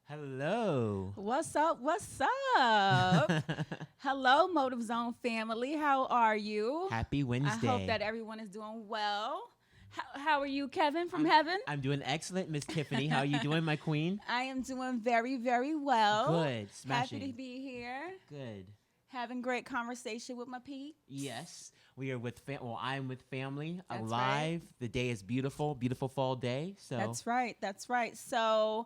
Hello. What's up? What's up? Hello, Motive Zone family. How are you? Happy I hope Wednesday. that everyone is doing well. How are you, Kevin from I'm, heaven? I'm doing excellent, Miss Tiffany. How are you doing, my queen? I am doing very, very well. Good. Happy to Smashing. be here. Good. Having great conversation with my Pete. Yes. We are with I'm with family That's alive. The day is beautiful, beautiful fall day. So That's right. That's right. So,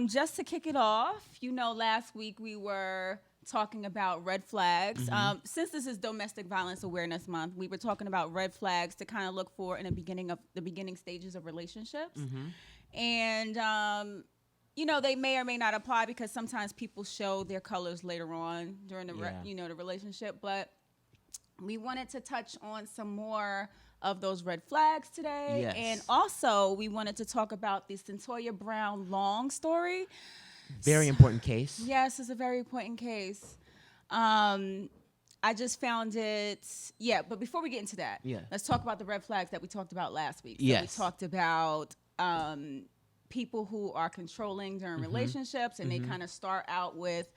just to kick it off, last week we were talking about red flags. Since this is Domestic Violence Awareness Month, we were talking about red flags to kind of look for in the beginning stages of relationships. And they may or may not apply because sometimes people show their colors later on during the relationship. But we wanted to touch on some more of those red flags today. Yes. And also we wanted to talk about the Centoya Brown Long story. very important case. Yes, it's a very important case. I just found it, but before we get into that, let's talk about the red flags that we talked about last week. So Yes. we talked about people who are controlling during relationships, and they kind of start out with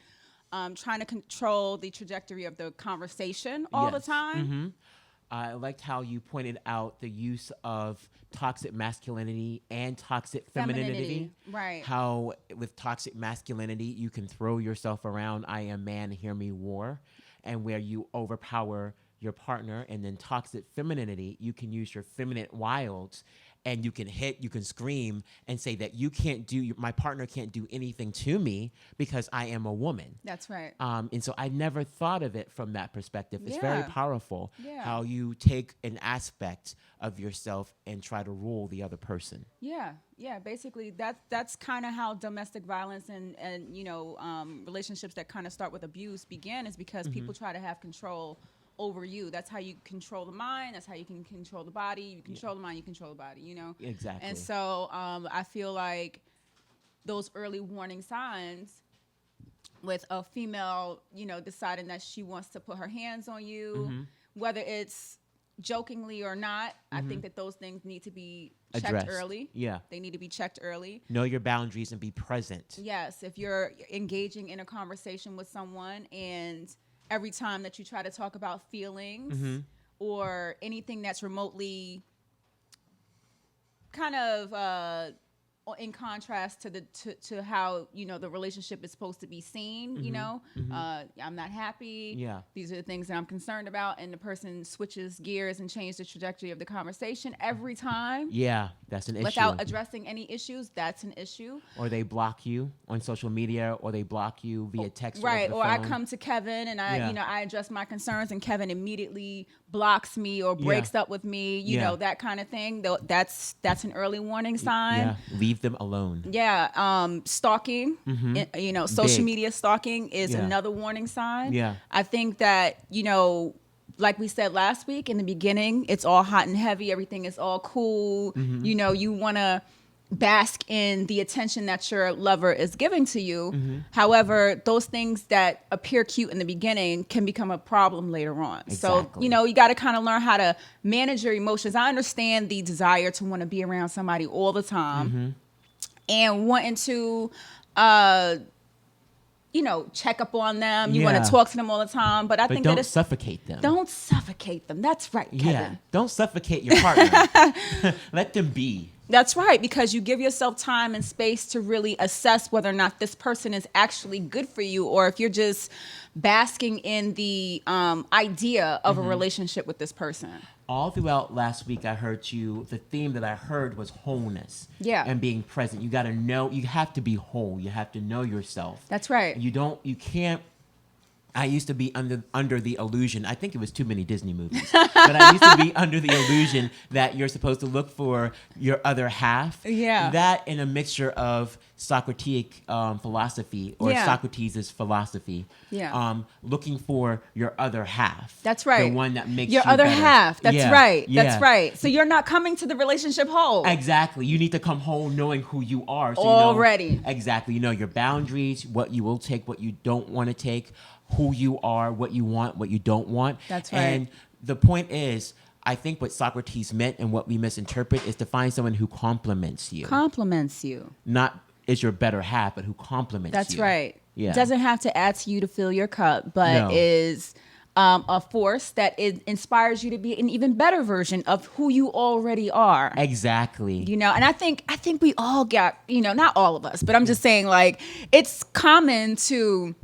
trying to control the trajectory of the conversation all the Yes. time. I liked how you pointed out the use of toxic masculinity and toxic femininity. Right. How with toxic masculinity, you can throw yourself around, I am man, hear me war, and where you overpower your partner. And then toxic femininity, you can use your feminine wilds and you can hit, you can scream and say that my partner can't do anything to me because I am a woman. That's right. And so I never thought of it from that perspective. It's very Yeah. powerful Yeah. how you take an aspect of yourself and try to rule the other person. Yeah. Basically, that's kind of how domestic violence and relationships that kind of start with abuse begin, is because people try to have control over you. That's how you control the mind. That's how you can control the body. You control the mind. You control the body. Exactly. And so I feel like those early warning signs with a female, deciding that she wants to put her hands on you, whether it's jokingly or not, I think that those things need to be checked Addressed. early. Yeah. They need to be checked early. Know your boundaries and be present. Yes, if you're engaging in a conversation with someone and every time that you try to talk about feelings or anything that's remotely kind of in contrast to how the relationship is supposed to be seen, I'm not happy. Yeah. These are the things that I'm concerned about, and the person switches gears and changes the trajectory of the conversation every time. Yeah, that's an issue. Without addressing any issues, that's an issue. Or they block you on social media, or they block you via text. Right, or I phone. come to Kevin and I address my concerns, and Kevin immediately blocks me or breaks up with me, that kind of thing. That's an early warning sign. Yeah, leave them alone. Yeah, stalking, social Big. media stalking is Yeah. another warning sign. Yeah. I think that, like we said last week in the beginning, it's all hot and heavy. Everything is all cool. You want to bask in the attention that your lover is giving to you. However, those things that appear cute in the beginning can become a problem later on. Exactly. So, you got to kind of learn how to manage your emotions. I understand the desire to want to be around somebody all the time and wanting to, check up on them. You want to talk to them all the time. But I think don't that it's suffocate them. Don't suffocate them. That's right, Kevin. Yeah, don't suffocate your partner. Let them be. That's right, because you give yourself time and space to really assess whether or not this person is actually good for you, or if you're just basking in the idea of a relationship with this person. All throughout last week, I heard the theme that I heard was wholeness. Yeah. And being present. You got to know, you have to be whole. You have to know yourself. That's right. You can't. I used to be under the illusion. I think it was too many Disney movies, but I used to be under the illusion that you're supposed to look for your other half. Yeah. That in a mixture of Socratic philosophy or Yeah. Socrates' philosophy. Yeah. Looking for your other half. That's right. The one that makes your you other better. half. That's Yeah, right. yeah. That's right. So you're not coming to the relationship whole. Exactly. You need to come home knowing who you are. So Already. You know, exactly. You know your boundaries, what you will take, what you don't want to take, who you are, what you want, what you don't want. That's right. And the point is, I think what Socrates meant and what we misinterpret is to find someone who compliments you. Compliments you. Not is your better half, but who compliments That's you. right. Yeah. Doesn't have to add to you to fill your cup, but No. is a force that inspires you to be an even better version of who you already are. Exactly. You know, and I think we all got, you know, not all of us, but I'm just saying, like, it's common to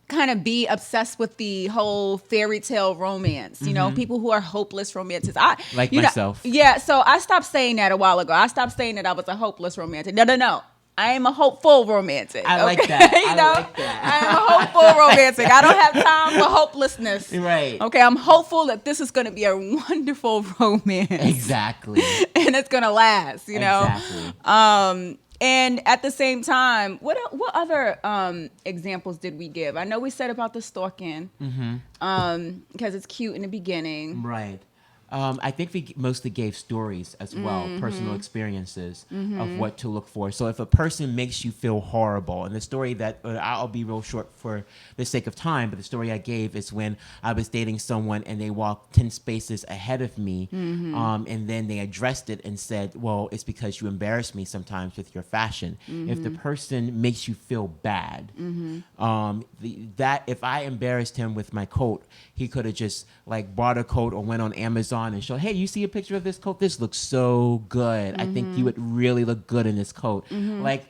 kind of be obsessed with the whole fairy tale romance, you know, people who are hopeless romantics. Like you know, myself. yeah, so I stopped saying that a while ago. I stopped saying that I was a hopeless romantic. No. I am a hopeful romantic. I like okay? that. You I know? like that. I am a hopeful romantic. I don't have time for hopelessness. Right. Okay, I'm hopeful that this is going to be a wonderful romance. Exactly. And it's going to last, you know? Exactly. And at the same time, what other examples did we give? I know we said about the stalking, because it's cute in the beginning. Right. I think we mostly gave stories as well, personal experiences of what to look for. So if a person makes you feel horrible, and the story that I'll be real short for the sake of time, but the story I gave is when I was dating someone and they walked 10 spaces ahead of me, and then they addressed it and said, well, it's because you embarrass me sometimes with your fashion. If the person makes you feel bad, that if I embarrassed him with my coat, he could have just like bought a coat or went on Amazon and showed, hey, you see a picture of this coat? This looks so good. I think you would really look good in this coat. Like,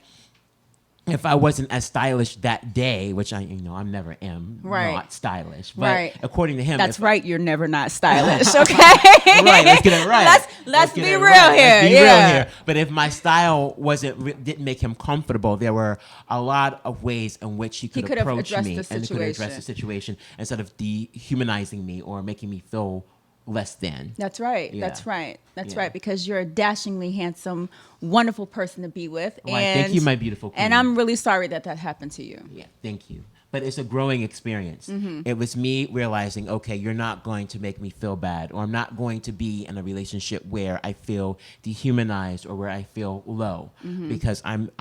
if I wasn't as stylish that day, which I never am, not stylish. But according to him, that's right. You're never not stylish. Okay. Right. Let's get it right. Let's be real here. Let's be real here. But if my style didn't make him comfortable, there were a lot of ways in which he could approach me and he could address the situation instead of dehumanizing me or making me feel less than. That's right. Yeah. That's right. That's right. Because you're a dashingly handsome, wonderful person to be with. Right. Thank you, my beautiful queen. And I'm really sorry that happened to you. Yeah. Thank you. But it's a growing experience. It was me realizing, okay, you're not going to make me feel bad, or I'm not going to be in a relationship where I feel dehumanized or where I feel low, because I'm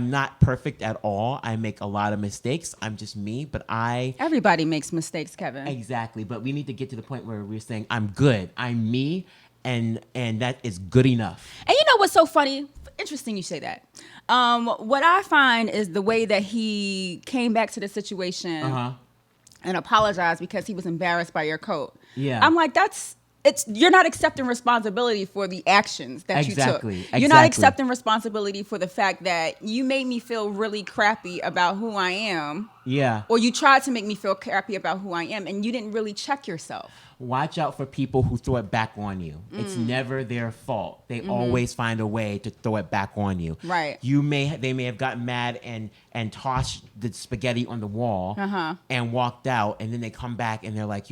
not perfect at all. I make a lot of mistakes. I'm just me, but everybody makes mistakes, Kevin. Exactly. But we need to get to the point where we're saying, I'm good. I'm me, and that is good enough. And you know what's so funny? Interesting you say that. What I find is the way that he came back to the situation and apologized because he was embarrassed by your coat. Yeah. I'm like, you're not accepting responsibility for the actions that you took. You're not accepting responsibility for the fact that you made me feel really crappy about who I am. Yeah. Or you tried to make me feel crappy about who I am, and you didn't really check yourself. Watch out for people who throw it back on you. It's never their fault. They always find a way to throw it back on you. Right. They may have gotten mad and tossed the spaghetti on the wall and walked out, and then they come back and they're like,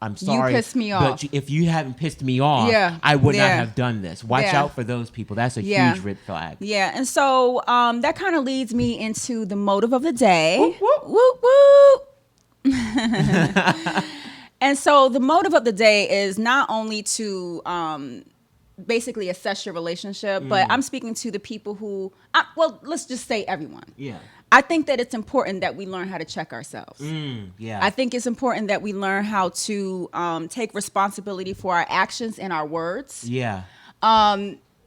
I'm sorry. You pissed me off. But if you hadn't pissed me off, I would not have done this. Watch out for those people. That's a huge red flag. Yeah. And so that kind of leads me into the motive of the day. Whoop, whoop. Whoop, whoop. And so the motive of the day is not only to basically assess your relationship, but I'm speaking to the people who, let's just say everyone. Yeah. I think that it's important that we learn how to check ourselves. Yeah. I think it's important that we learn how to take responsibility for our actions and our words. Yeah.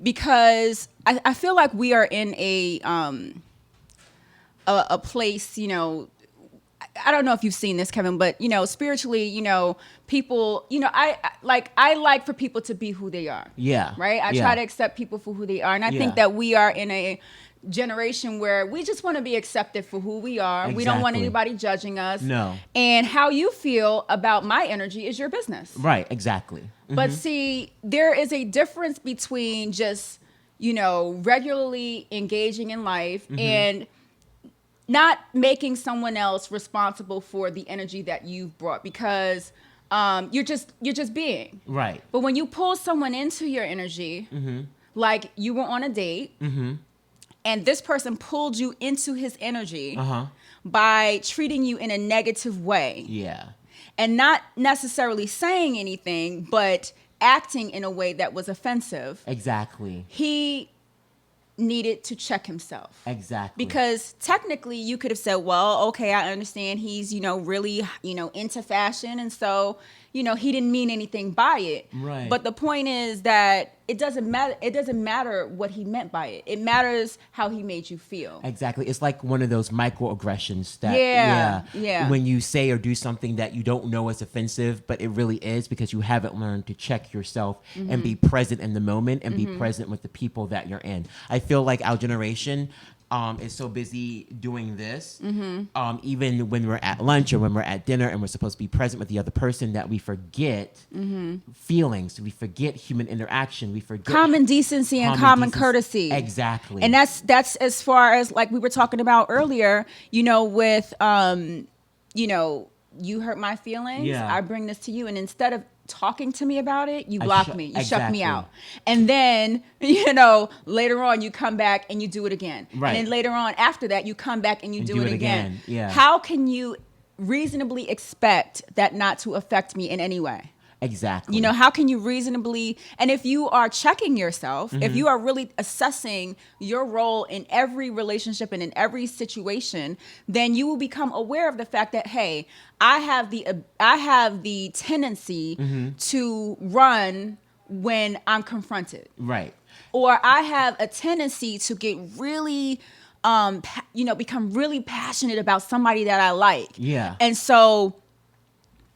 Because I feel like we are in a place, I don't know if you've seen this, Kevin, but spiritually, people, I like for people to be who they are. Yeah. Right. I try to accept people for who they are, and I think that we are in a generation where we just want to be accepted for who we are. Exactly. We don't want anybody judging us. No. And how you feel about my energy is your business. Right. Exactly. But see, there is a difference between just regularly engaging in life and not making someone else responsible for the energy that you've brought, because you're just being. Right. But when you pull someone into your energy, like you were on a date, and this person pulled you into his energy by treating you in a negative way. Yeah. And not necessarily saying anything, but acting in a way that was offensive. Exactly. He needed to check himself. Exactly. Because technically you could have said, well, okay, I understand he's, really, into fashion. And so, he didn't mean anything by it. Right. But the point is that it doesn't matter. It doesn't matter what he meant by it. It matters how he made you feel. Exactly. It's like one of those microaggressions that, Yeah. when you say or do something that you don't know is offensive, but it really is because you haven't learned to check yourself and be present in the moment and be present with the people that you're in. I feel like our generation is so busy doing this, even when we're at lunch or when we're at dinner and we're supposed to be present with the other person, that we forget feelings, we forget human interaction, we forget common decency and common courtesy. Exactly. And that's as far as, like we were talking about earlier, with you hurt my feelings. Yeah. I bring this to you, and instead of talking to me about it, you block me, you shut me exactly. out, and then later on you come back and you do it again, Right. and then later on after that you come back and you do it again. Yeah. How can you reasonably expect that not to affect me in any way? Exactly. How can you reasonably, and if you are checking yourself, if you are really assessing your role in every relationship and in every situation, then you will become aware of the fact that, hey, I have the tendency to run when I'm confronted. Right. Or I have a tendency to get really become really passionate about somebody that I like. Yeah. And so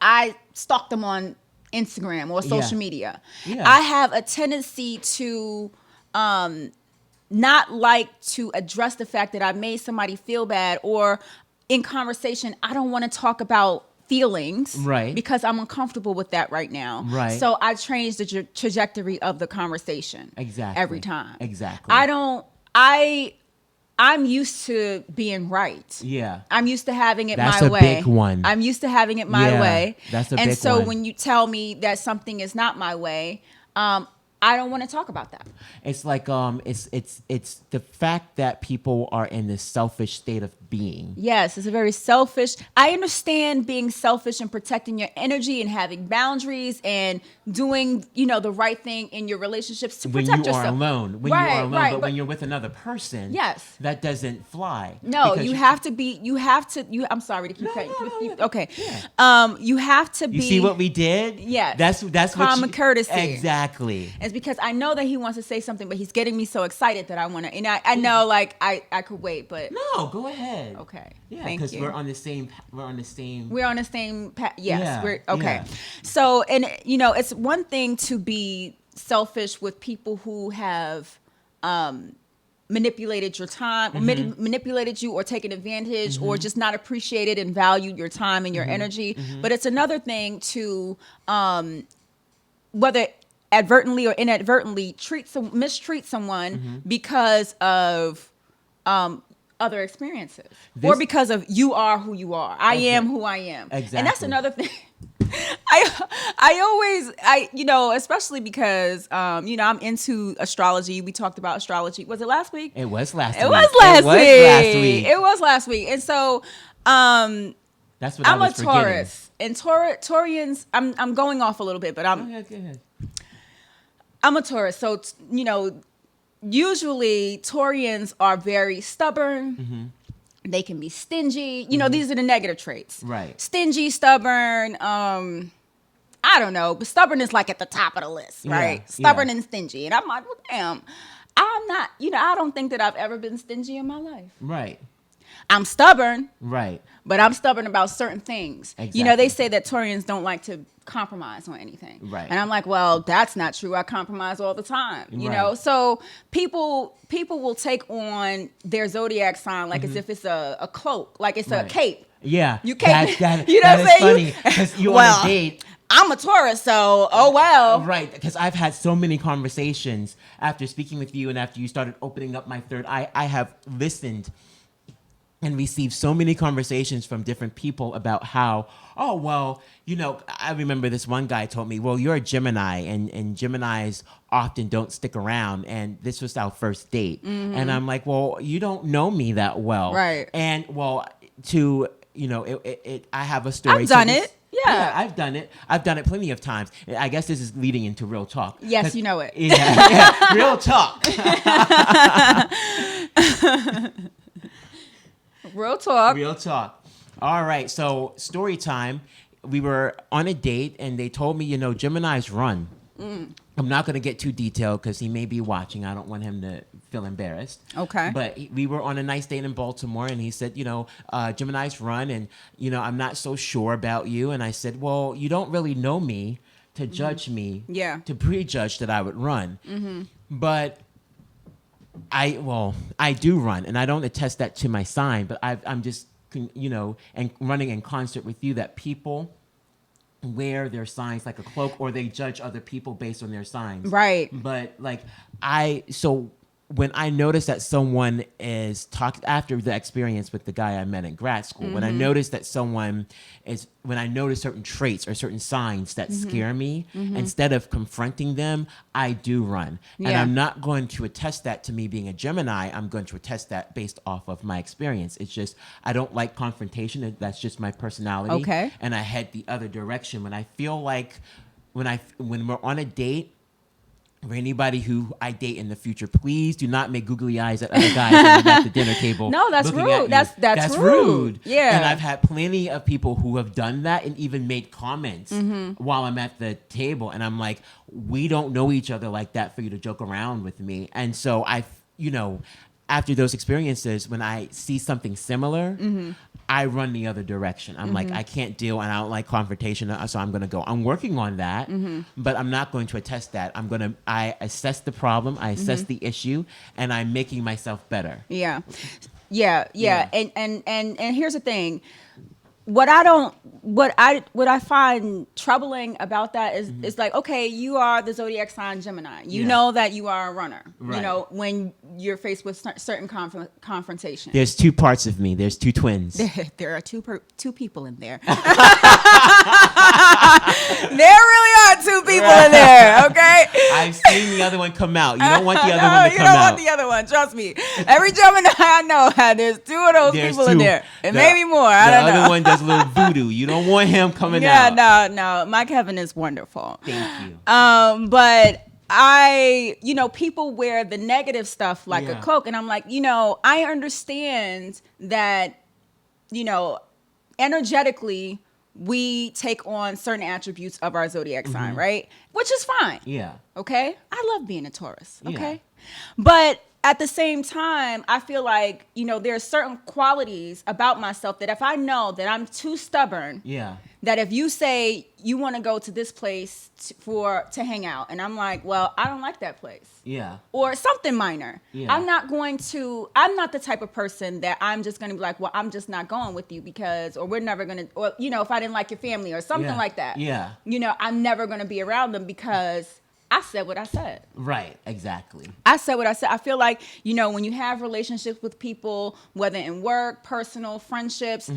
I stalk them on Instagram or social media. Yeah. I have a tendency to not like to address the fact that I made somebody feel bad, or in conversation, I don't want to talk about feelings, right? Because I'm uncomfortable with that right now, right? So I change the trajectory of the conversation every time. Exactly. I'm used to being right. Yeah. I'm used to having it That's my a way. big one. I'm used to having it my way. That's a big one. And so when you tell me that something is not my way, I don't want to talk about that. It's like it's the fact that people are in this selfish state of being. Yes, it's a very selfish. I understand being selfish and protecting your energy and having boundaries and doing, the right thing in your relationships to protect yourself. When you are alone, but when you're with another person, yes, that doesn't fly. No, I'm sorry to keep cutting. Okay. Yeah. You have to be. You see what we did? Yes. That's common courtesy. Exactly. It's because I know that he wants to say something, but he's getting me so excited that I want to. And I know, like I could wait, but no, go ahead. Okay. Yeah, thank you. Because we're on the same. Yes. Yeah, We're okay. Yeah. So, and it's one thing to be selfish with people who have manipulated your time, manipulated you, or taken advantage, or just not appreciated and valued your time and your energy. But it's another thing to whether advertently or inadvertently mistreat someone because of other experiences, or because of you are who you are. I am who I am. Exactly. And that's another thing. Especially because I'm into astrology. We talked about astrology. Was it last week? It was last week. It was last week. And so that's what I'm a Taurus. And Taurians, I'm going off a little bit, but Go ahead. I'm a Taurus. So usually Taurians are very stubborn. They can be stingy. These are the negative traits. Right. Stingy, stubborn. I don't know, but stubborn is like at the top of the list, right? Yeah, Stubborn and stingy. And I'm like, well, damn, I'm not, I don't think that I've ever been stingy in my life. Right. I'm stubborn. Right. But I'm stubborn about certain things. Exactly. They say that Taurians don't like to compromise on anything. Right. And I'm like, well, that's not true. I compromise all the time. Right. So people will take on their zodiac sign like as if it's a cloak, like it's a cape. Yeah. You can't. That you know what I'm saying? Funny because you on a date. I'm a Taurus, so oh well. Right, because I've had so many conversations after speaking with you and after you started opening up my third eye. I have listened and received so many conversations from different people about how, oh, well, I remember this one guy told me, well, you're a Gemini, and Geminis often don't stick around, and this was our first date. And I'm like, well, you don't know me that well. Right. And, well, I have a story. I've done it. Yeah, I've done it. I've done it plenty of times. I guess this is leading into real talk. Yes, you know it. Yeah, real talk. Real talk. Real talk. All right, so story time. we were on a date, and they told me, Geminis run. I'm not going to get too detailed because he may be watching. I don't want him to feel embarrassed. Okay. But we were on a nice date in Baltimore, and he said, Geminis run, and, I'm not so sure about you. And I said, well, you don't really know me to judge me, to prejudge that I would run. But I do run, and I don't attest that to my sign, but I'm just, and running in concert with you that people wear their signs like a cloak, or they judge other people based on their signs. Right. But so when I notice that someone is after the experience with the guy I met in grad school, when I notice that when I notice certain traits or certain signs that scare me, instead of confronting them, I do run. And I'm not going to attest that to me being a Gemini. I'm going to attest that based off of my experience. It's just, I don't like confrontation. That's just my personality. Okay. And I head the other direction. When I feel like, when we're on a date, for anybody who I date in the future, please do not make googly eyes at other guys at the dinner table. No, that's rude. That's rude. Yeah. And I've had plenty of people who have done that and even made comments while I'm at the table. And I'm like, we don't know each other like that for you to joke around with me. And so after those experiences, when I see something similar, I run the other direction. I'm like, I can't deal, and I don't like confrontation, so I'm going to go. I'm working on that, but I'm not going to attest that. I assess the problem, I assess the issue, and I'm making myself better. Yeah. And here's the thing. What I find troubling about that is like, okay, you are the zodiac sign Gemini. You know that you are a runner. Right. When you're faced with certain confrontation. There's two parts of me. There's two twins. There are two people in there. There really are two people in there. Okay. I've seen the other one come out. You don't want the other one to come out. You don't want the other one. Trust me. Every Gemini I know, there's two of those people in there, and maybe more. I don't know. The other one does a little voodoo. You don't want him coming out. Yeah, no. My Kevin is wonderful. Thank you. But people wear the negative stuff like a cloak, and I'm like, I understand that, energetically we take on certain attributes of our zodiac sign, right? Which is fine. Yeah. Okay. I love being a Taurus. Okay. Yeah. But at the same time, I feel like, there are certain qualities about myself that if I know that I'm too stubborn, that if you say you want to go to this place to hang out, and I'm like, well, I don't like that place. Yeah. Or something minor. Yeah. I'm not the type of person that I'm just going to be like, well, I'm just not going with you because, or we're never going to, or, if I didn't like your family or something like that. Yeah. I'm never going to be around them because I said what I said. Right, exactly. I said what I said. I feel like, when you have relationships with people, whether in work, personal, friendships,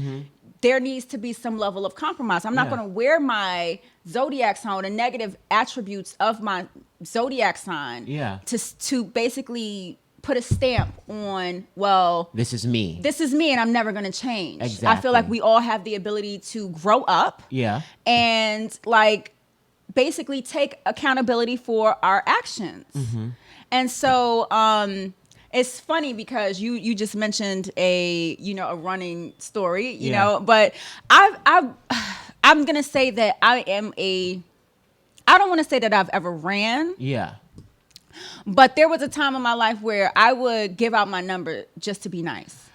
there needs to be some level of compromise. I'm not going to wear my zodiac sign or the negative attributes of my zodiac sign to basically put a stamp on, well, this is me and I'm never going to change. Exactly. I feel like we all have the ability to grow up and basically take accountability for our actions. And so it's funny because you just mentioned a running story, but I'm going to say that I don't want to say that I've ever ran. Yeah. But there was a time in my life where I would give out my number just to be nice.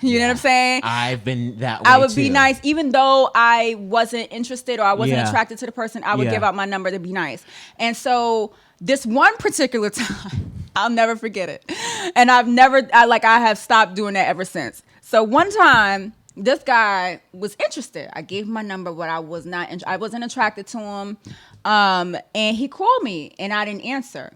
You know what I'm saying? I've been that way I would too. be nice. Even though I wasn't interested or I wasn't attracted to the person, I would give out my number to be nice. And so this one particular time, I'll never forget it. And I have stopped doing that ever since. So one time, this guy was interested. I gave him my number, but I wasn't attracted to him. And he called me and I didn't answer.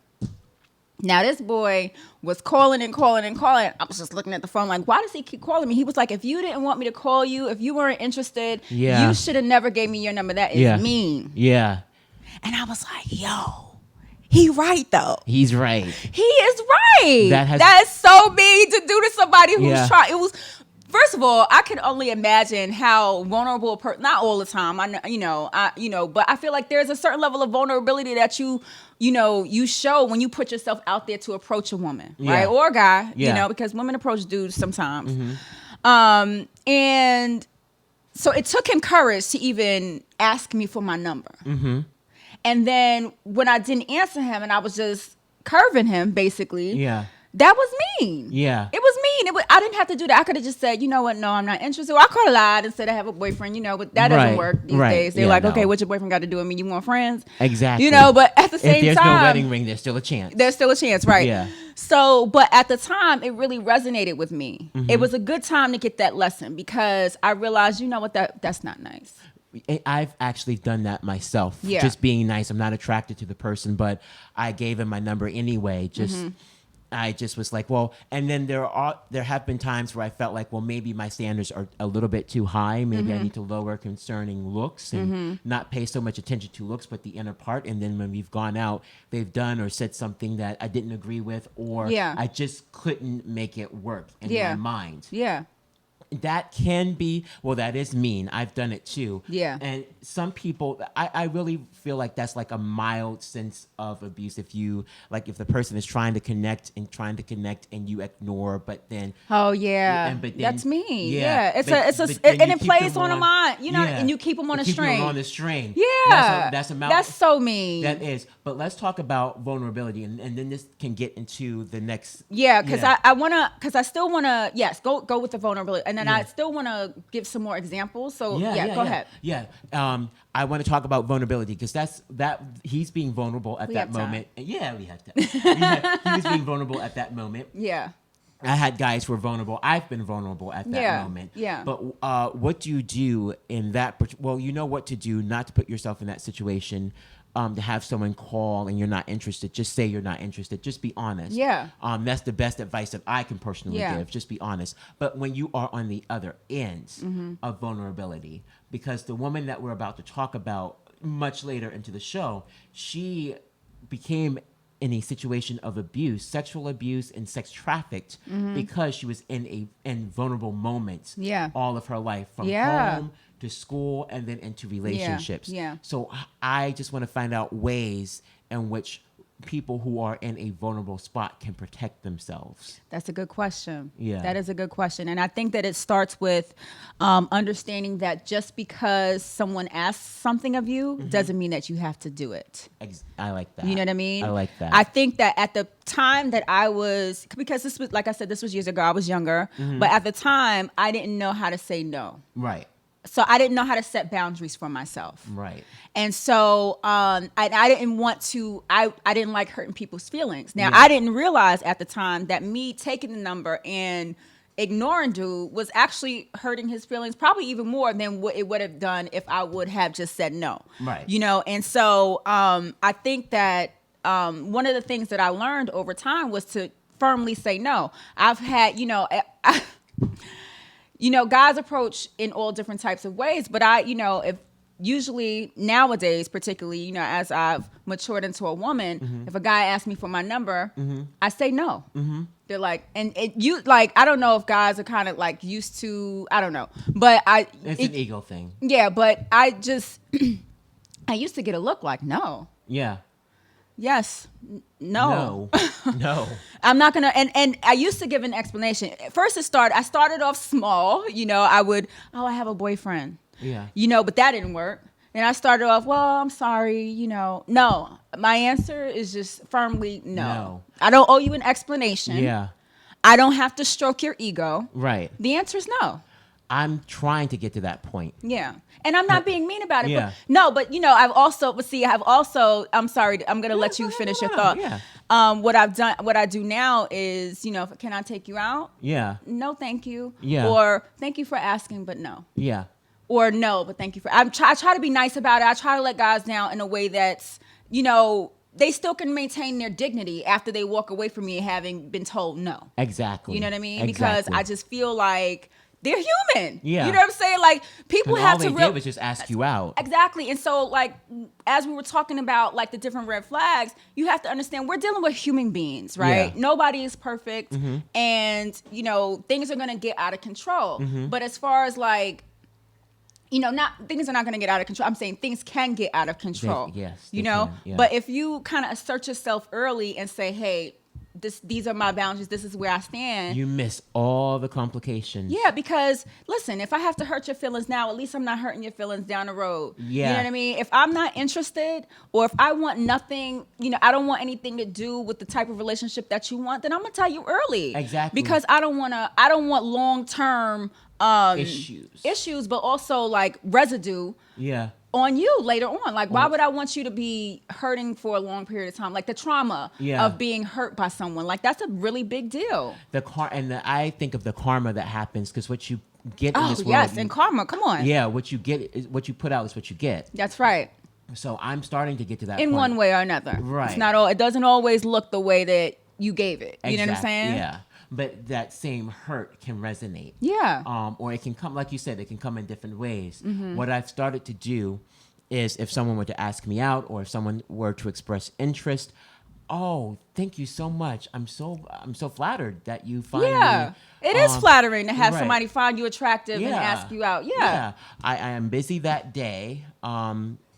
Now, this boy was calling and calling and calling. I was just looking at the phone like, why does he keep calling me? He was like, if you didn't want me to call you, if you weren't interested, you should have never gave me your number. That is mean. Yeah. And I was like, yo, he right, though. He's right. He is right. That is so mean to do to somebody who's trying. It was... First of all, I can only imagine how vulnerable not all the time. But I feel like there's a certain level of vulnerability that you show when you put yourself out there to approach a woman, right? Or a guy, because women approach dudes sometimes. And so it took him courage to even ask me for my number. Mm-hmm. And then when I didn't answer him and I was just curving him, basically, Yeah. that was mean. Yeah. It was mean. I didn't have to do that. I could have just said, you know what, no, I'm not interested. Or I could have lied and said I have a boyfriend, but that doesn't Right, work these right. days. They're Yeah, like, no. okay, what's your boyfriend got to do with me? You want friends? Exactly. But at the same if there's time, no wedding ring, there's still a chance. there's still a chance, right? Yeah. So, but at the time, it really resonated with me. Mm-hmm. It was a good time to get that lesson because I realized, you know what, that's not nice. I've actually done that myself. Yeah. Just being nice. I'm not attracted to the person, but I gave him my number anyway. I just was like, well, and then there have been times where I felt like, well, maybe my standards are a little bit too high. Maybe I need to lower concerning looks and not pay so much attention to looks, but the inner part. And then when we've gone out, they've done or said something that I didn't agree with, or I just couldn't make it work in my mind. Yeah. That can be, well, that is mean. I've done it too. Yeah. And some people, I really feel like that's like a mild sense of abuse. If the person is trying to connect and you ignore, but then. Oh yeah. But then, that's me. Yeah. It's but and it keep plays them on the mind, and you keep them on a keep string. them on the string. Yeah. That's so mean. That is. But let's talk about vulnerability, and then this can get into the next. Yeah, because I still wanna, yes, go with the vulnerability, and then I still wanna give some more examples. So go ahead. Yeah. I want to talk about vulnerability because that he's being vulnerable at that moment. Yeah, we have to. He was being vulnerable at that moment. Yeah. I had guys who were vulnerable. I've been vulnerable at that moment. Yeah. But what do you do in that? Well, you know what to do not to put yourself in that situation. To have someone call and you're not interested, just say you're not interested. Just be honest. Yeah. That's the best advice that I can personally give. Just be honest. But when you are on the other end of vulnerability, because the woman that we're about to talk about much later into the show, she became in a situation of abuse, sexual abuse and sex trafficked because she was in vulnerable moments all of her life, from home to school and then into relationships. Yeah. So I just want to find out ways in which people who are in a vulnerable spot can protect themselves. That's a good question. Yeah. That is a good question. And I think that it starts with understanding that just because someone asks something of you doesn't mean that you have to do it. I like that. You know what I mean? I like that. I think that at the time that I was, because this was, like I said, this was years ago, I was younger, but at the time I didn't know how to say no. Right. So I didn't know how to set boundaries for myself. Right. And so I didn't want to, I didn't like hurting people's feelings. Now, I didn't realize at the time that me taking the number and ignoring dude was actually hurting his feelings probably even more than what it would have done if I would have just said no. Right. And so I think that one of the things that I learned over time was to firmly say no. I've had, guys approach in all different types of ways, but if usually nowadays, particularly, as I've matured into a woman, if a guy asks me for my number, I say no. They're like, I don't know if guys are kind of like used to, I don't know, but it's an ego thing. Yeah, but I used to get a look like no. Yeah. Yes. No. No. I'm not gonna, and I used to give an explanation. First I started off small, I have a boyfriend. Yeah. But that didn't work. And I started off, well, I'm sorry, no. My answer is just firmly no. I don't owe you an explanation. Yeah. I don't have to stroke your ego. Right. The answer is no. I'm trying to get to that point. Yeah. And I'm not being mean about it. Yeah. But I'm sorry, I'm going to let you finish your thought. Yeah. What I do now is, can I take you out? Yeah. No, thank you. Yeah. Or thank you for asking, but no. Yeah. Or no, but thank you for, I try to be nice about it. I try to let guys down in a way that's, they still can maintain their dignity after they walk away from me having been told no. Exactly. You know what I mean? Exactly. Because I just feel like they're human. Yeah. You know what I'm saying? Like, people have to all they did was just ask you out. Exactly. And so, like, as we were talking about, like, the different red flags, you have to understand we're dealing with human beings, right? Yeah. Nobody is perfect. And, things are going to get out of control. But as far as, like, things are not going to get out of control. I'm saying things can get out of control. Yes. They can, But if you kind of assert yourself early and say, hey, these are my boundaries. This is where I stand. You miss all the complications. Yeah, because listen, if I have to hurt your feelings now, at least I'm not hurting your feelings down the road. Yeah. You know what I mean? If I'm not interested, or if I want nothing, I don't want anything to do with the type of relationship that you want, then I'm gonna tell you early. Exactly. Because I don't want long-term issues, but also like residue. Yeah. On you later on. Like, why would I want you to be hurting for a long period of time? Like the trauma of being hurt by someone. Like, that's a really big deal. I think of the karma that happens, because what you get in this world. Yes, and karma. Come on. Yeah, what you get is what you put out is what you get. That's right. So I'm starting to get to that in point. one way or another. Right. It's not all. It doesn't always look the way that you gave it. You know what I'm saying? Yeah. But that same hurt can resonate. Yeah. Or it can come, like you said, it can come in different ways. Mm-hmm. What I've started to do is, if someone were to ask me out, or if someone were to express interest, oh, thank you so much. I'm so flattered that you find me. Yeah. It is flattering to have right. somebody find you attractive and ask you out. Yeah. I am busy that day.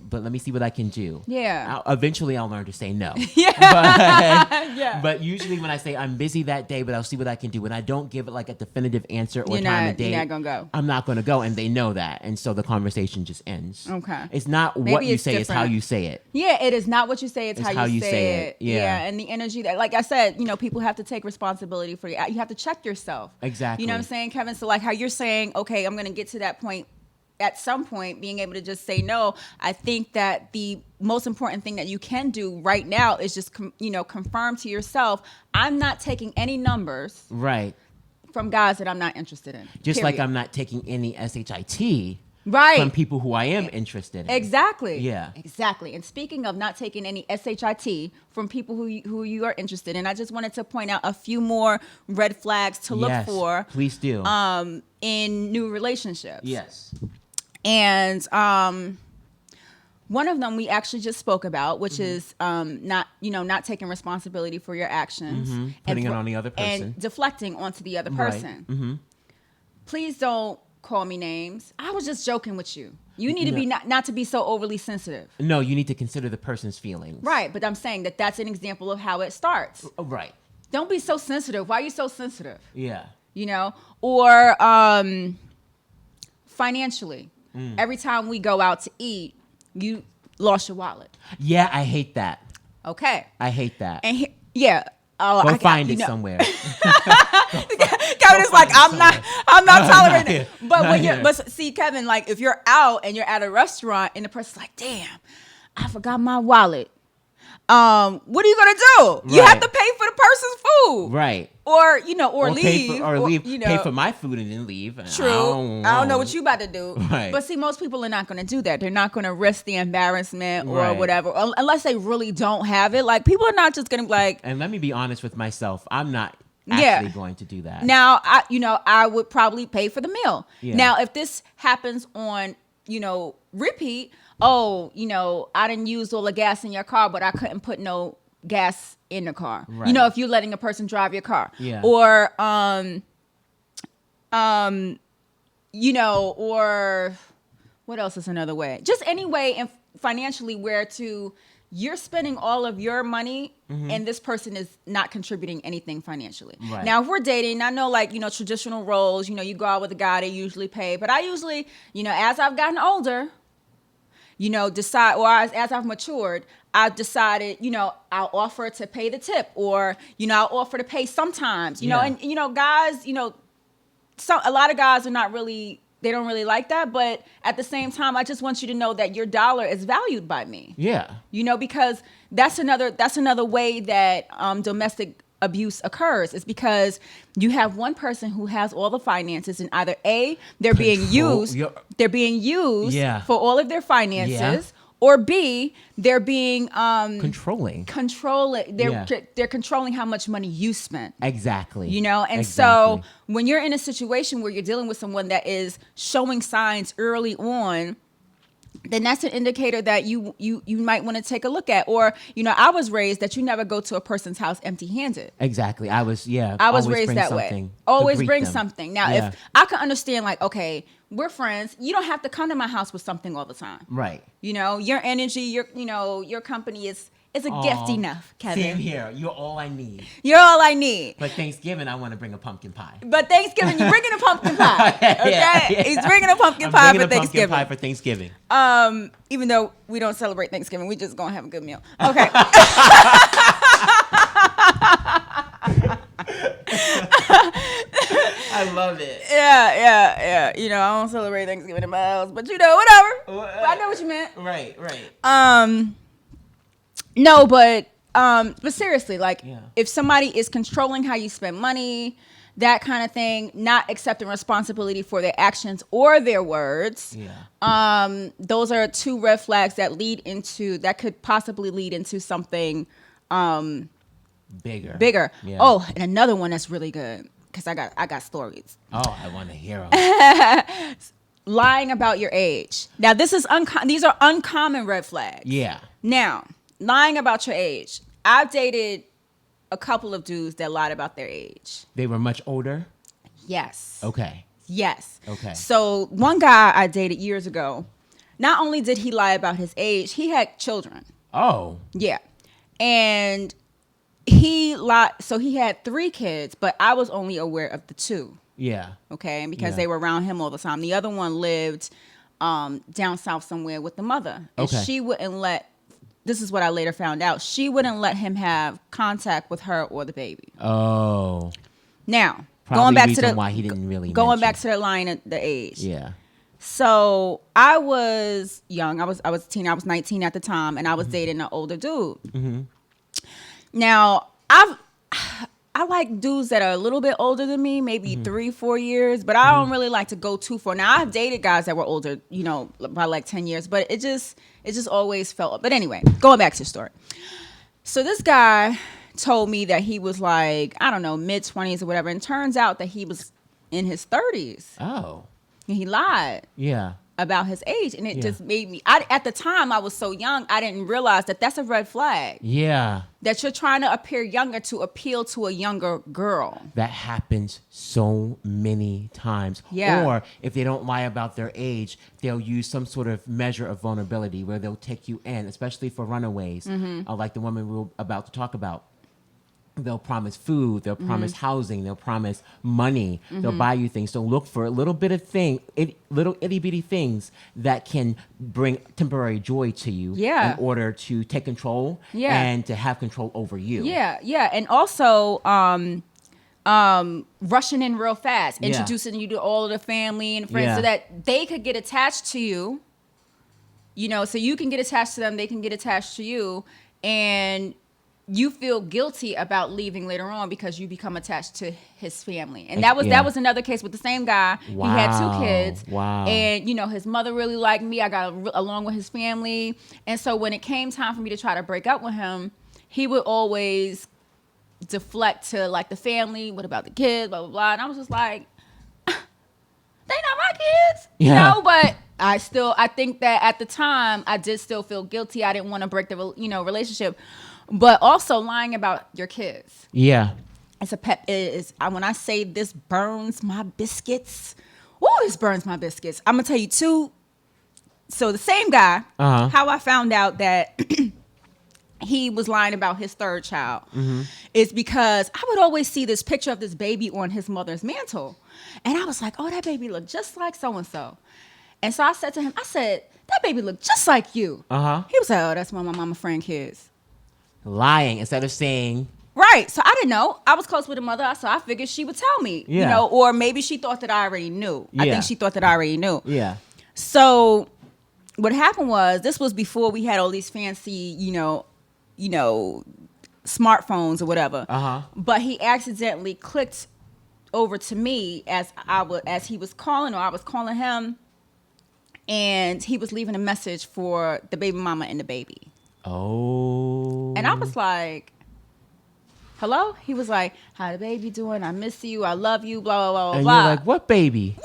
But let me see what I can do. Yeah. Eventually, I'll learn to say no. Yeah. But usually when I say I'm busy that day, but I'll see what I can do, when I don't give it like a definitive answer or time of day, you're not going to go. I'm not going to go, and they know that. And so the conversation just ends. Okay. It's not Maybe what you it's say, it's how different. you say it. Yeah, it is not what you say, it's how you say it. Yeah. And the energy that, like I said, people have to take responsibility for you. You have to check yourself. Exactly. You know what I'm saying, Kevin? So like how you're saying, okay, I'm going to get to that point. At some point, being able to just say no, I think that the most important thing that you can do right now is just, confirm to yourself, I'm not taking any numbers right. from guys that I'm not interested in. Just period. like I'm not taking any SHIT right. from people who I am interested in. Exactly. Yeah. Exactly. And speaking of not taking any SHIT from people who you are interested in, I just wanted to point out a few more red flags to look for. Please do. In new relationships. Yes. And one of them we actually just spoke about, which is not taking responsibility for your actions, Putting it on the other person, and deflecting onto the other person. Right. Please don't call me names. I was just joking with you. You need to be not to be so overly sensitive. No, you need to consider the person's feelings. Right, but I'm saying that's an example of how it starts. Right. Don't be so sensitive. Why are you so sensitive? Yeah. Or financially. Every time we go out to eat, you lost your wallet. Yeah, I hate that. Okay. I hate that. And Go find it somewhere. Kevin is like, I'm not tolerating it. But see, Kevin, like if you're out and you're at a restaurant and the person's like, damn, I forgot my wallet. What are you gonna do? Right. You have to pay for the person's food. Right. Or leave. Pay for my food and then leave. True. I don't know what you about to do. Right. But see, most people are not going to do that. They're not going to risk the embarrassment or Right. whatever, unless they really don't have it. Like people are not just going to be like. And let me be honest with myself. I'm not actually going to do that. Now, I would probably pay for the meal. Yeah. Now, if this happens on, repeat. Oh, I didn't use all the gas in your car, but I couldn't put no gas in the car. Right. If you're letting a person drive your car. Yeah. Or or what else is another way? Just any way and financially where you're spending all of your money and this person is not contributing anything financially. Right. Now, if we're dating, I know traditional roles, you go out with a guy, they usually pay. But I usually, as I've gotten older, decide, or as I've matured, I've decided, I'll offer to pay the tip, or, I'll offer to pay sometimes, and, guys, a lot of guys are not really, they don't really like that. But at the same time, I just want you to know that your dollar is valued by me. Yeah. Because that's another way that domestic abuse occurs, is because you have one person who has all the finances, and either they're being used for all of their finances, or B, they're being controlling. They're controlling how much money you spend. Exactly. And so when you're in a situation where you're dealing with someone that is showing signs early on, then that's an indicator that you might want to take a look at. Or, I was raised that you never go to a person's house empty-handed. Exactly. I was raised that way. Always bring something. Now, if I can understand, like, okay, we're friends, you don't have to come to my house with something all the time. Right. Your energy, your company is a gift Aw, enough, Kevin. Same here. You're all I need. You're all I need. But Thanksgiving, I want to bring a pumpkin pie. But Thanksgiving, you're bringing a pumpkin pie. Okay? Yeah. He's bringing a pumpkin I'm pie bringing for a Thanksgiving. pumpkin pie for Thanksgiving. Even though we don't celebrate Thanksgiving, we just gonna have a good meal. Okay. I love it. Yeah. You know, I don't celebrate Thanksgiving in my house, but you know, whatever. I know what you meant. Right. No, but seriously, like, Yeah. if somebody is controlling how you spend money, that kind of thing, not accepting responsibility for their actions or their words, those are two red flags that could possibly lead into something bigger. Yeah. Oh, and another one that's really good, because I got stories. Oh, I want to hear them. Lying about your age. Now, these are uncommon red flags. Yeah. Now, lying about your age. I've dated a couple of dudes that lied about their age. They were much older? Yes. Okay. Yes. Okay. So one guy I dated years ago, not only did he lie about his age, he had children. Oh. Yeah. And he lied. So he had 3 kids, but I was only aware of the 2. Yeah. Okay. And because Yeah. they were around him all the time. The other one lived down south somewhere with the mother. And Okay. she wouldn't let, this is what I later found out, she wouldn't let him have contact with her or the baby. Oh. Now, Probably going back to reason the why he didn't really going mention. back to the line at the age. Yeah. So I was young. I was a teen. I was 19 at the time, and I was dating an older dude. Mm-hmm. Now I like dudes that are a little bit older than me, maybe 3-4 years, but I don't really like to go too far. Now I've dated guys that were older, you know, by like 10 years, but it just always felt. But anyway, going back to the story. So this guy told me that he was like, I don't know, mid-20s or whatever, and turns out that he was in his 30s. Oh. And he lied Yeah. about his age, and it Yeah. just made me, at the time I was so young, I didn't realize that that's a red flag, Yeah. that you're trying to appear younger to appeal to a younger girl. That happens so many times. Yeah. Or if they don't lie about their age, they'll use some sort of measure of vulnerability where they'll take you in, especially for runaways, like the woman we were about to talk about. They'll promise food, they'll promise housing, they'll promise money, they'll buy you things. So look for a little bit of little itty bitty things that can bring temporary joy to you Yeah. in order to take control Yeah. and to have control over you. Yeah, and also rushing in real fast, Yeah. introducing you to all of the family and friends, Yeah. so that they could get attached to you. You know, so you can get attached to them, they can get attached to you, and you feel guilty about leaving later on because you become attached to his family. And that was another case with the same guy. Wow. He had 2 kids. Wow. And, you know, his mother really liked me. I got along with his family. And so when it came time for me to try to break up with him, he would always deflect to, like, the family. What about the kids? Blah, blah, blah. And I was just like, they not my kids. Yeah. You know, but I think that at the time, I did still feel guilty. I didn't want to break the, relationship. But also lying about your kids. Yeah. It's a pet. When I say this burns my biscuits. Woo, this burns my biscuits. I'm going to tell you 2. So the same guy, how I found out that he was lying about his 3rd child is because I would always see this picture of this baby on his mother's mantle. And I was like, oh, that baby looked just like so-and-so. And so I said to him, that baby looked just like you. He was like, oh, that's one of my mama friend kids. Lying instead of saying. Right. So I didn't know. I was close with the mother, so I figured she would tell me. Yeah. You know, or maybe she thought that I already knew. I Yeah. think she thought that I already knew. Yeah. So what happened was, this was before we had all these fancy, smartphones or whatever. But he accidentally clicked over to me as he was calling, or I was calling him, and he was leaving a message for the baby mama and the baby. Oh. And I was like, hello? He was like, how the baby doing? I miss you. I love you. Blah, blah, blah, And blah. you're like, what baby? Who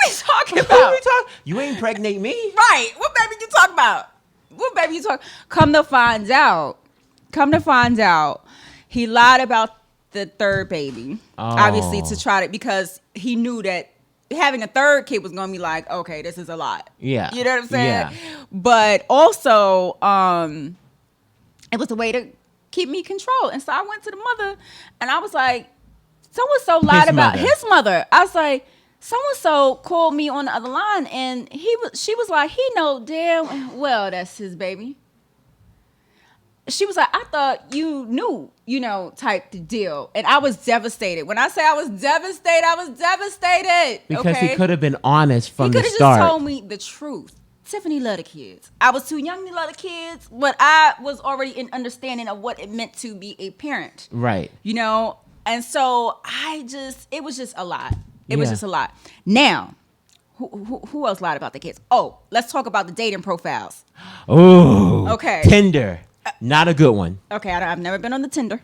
we talking Who about? we talk? You ain't impregnate me. Right. What baby you talking about? What baby you talking? Come to find out, he lied about the 3rd baby. Obviously, to try to, because he knew that having a 3rd kid was gonna be like, okay, this is a lot. Yeah. You know what I'm saying? Yeah. But also, It was a way to keep me controlled. And so I went to the mother and I was like, so-and-so lied about his mother. I was like, so-and-so called me on the other line and she was like, he know damn well that's his baby. She was like, I thought you knew, type the deal. And I was devastated. When I say I was devastated, I was devastated. Because okay? he could have been honest from the start. He could have just told me the truth. Tiffany loved the kids. I was too young to love the kids, but I was already in understanding of what it meant to be a parent. Right. And so it was just a lot. It was just a lot. Now, who else lied about the kids? Oh, let's talk about the dating profiles. Oh. Okay. Tinder. Not a good one. Okay, I've never been on the Tinder.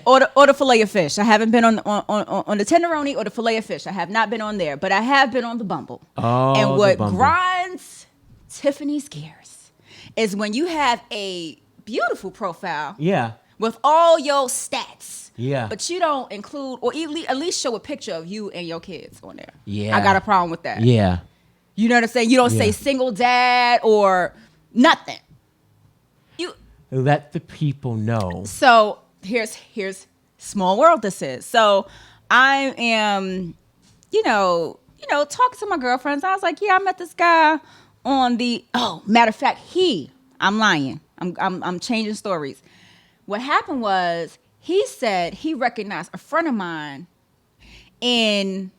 or the fillet of fish. I haven't been on the Tenderoni or the fillet of fish. I have not been on there, but I have been on the Bumble. Oh, and what grinds Tiffany's gears is when you have a beautiful profile. Yeah. With all your stats. Yeah. But you don't include or at least show a picture of you and your kids on there. Yeah. I got a problem with that. Yeah. You know what I'm saying? You don't say single dad or nothing. Let the people know. So here's small world this is. So I am, talking to my girlfriends. I was like, yeah, I met this guy on matter of fact, I'm lying. I'm changing stories. What happened was he said he recognized a friend of mine in